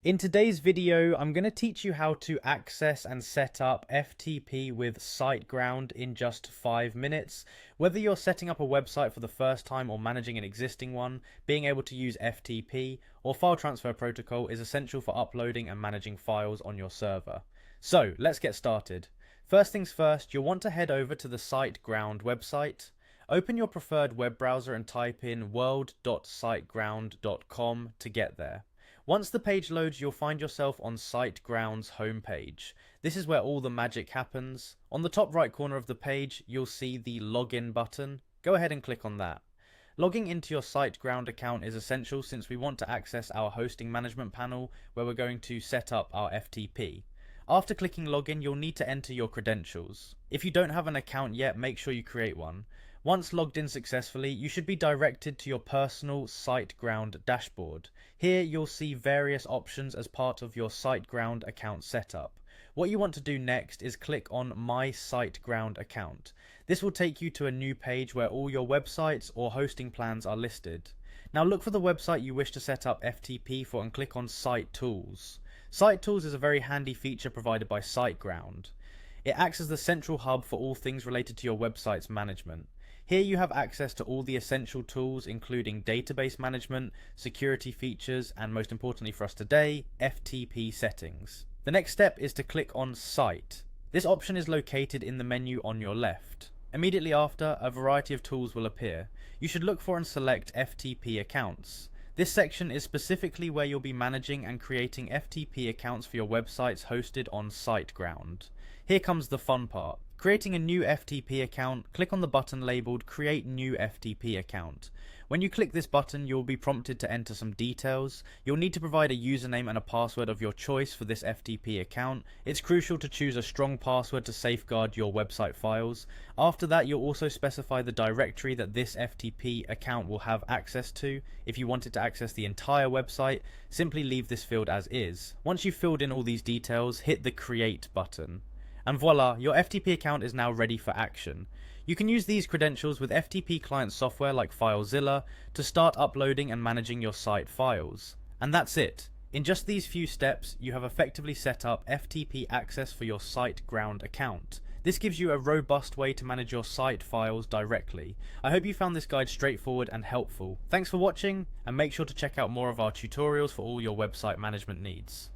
In today's video, I'm going to teach you how to access and set up FTP with Siteground in just 5 minutes. Whether you're setting up a website for the first time or managing an existing one, being able to use FTP or file transfer protocol is essential for uploading and managing files on your server. So let's get started. First things first, you'll want to head over to the Siteground website. Open your preferred web browser and type in world.siteground.com to get there. Once the page loads, you'll find yourself on Siteground's homepage. This is where all the magic happens. On the top right corner of the page, you'll see the login button. Go ahead and click on that. Logging into your Siteground account is essential since we want to access our hosting management panel where we're going to set up our FTP. After clicking login, you'll need to enter your credentials. If you don't have an account yet, make sure you create one. Once logged in successfully, you should be directed to your personal Siteground dashboard. Here you'll see various options as part of your Siteground account setup. What you want to do next is click on My Siteground Account. This will take you to a new page where all your websites or hosting plans are listed. Now look for the website you wish to set up FTP for and click on Site Tools. Site Tools is a very handy feature provided by Siteground. It acts as the central hub for all things related to your website's management. Here you have access to all the essential tools including database management, security features, and most importantly for us today, FTP settings. The next step is to click on Site. This option is located in the menu on your left. Immediately after, a variety of tools will appear. You should look for and select FTP accounts. This section is specifically where you'll be managing and creating FTP accounts for your websites hosted on Siteground. Here comes the fun part. Creating a new FTP account, click on the button labelled Create New FTP Account. When you click this button, you'll be prompted to enter some details. You'll need to provide a username and a password of your choice for this FTP account. It's crucial to choose a strong password to safeguard your website files. After that, you'll also specify the directory that this FTP account will have access to. If you wanted to access the entire website, simply leave this field as is. Once you've filled in all these details, hit the Create button. And voila, your FTP account is now ready for action. You can use these credentials with FTP client software like filezilla to start uploading and managing your site files. And that's it. In just these few steps, you have effectively set up FTP access for your Siteground account. This gives you a robust way to manage your site files directly. I hope you found this guide straightforward and helpful. Thanks for watching, and make sure to check out more of our tutorials for all your website management needs.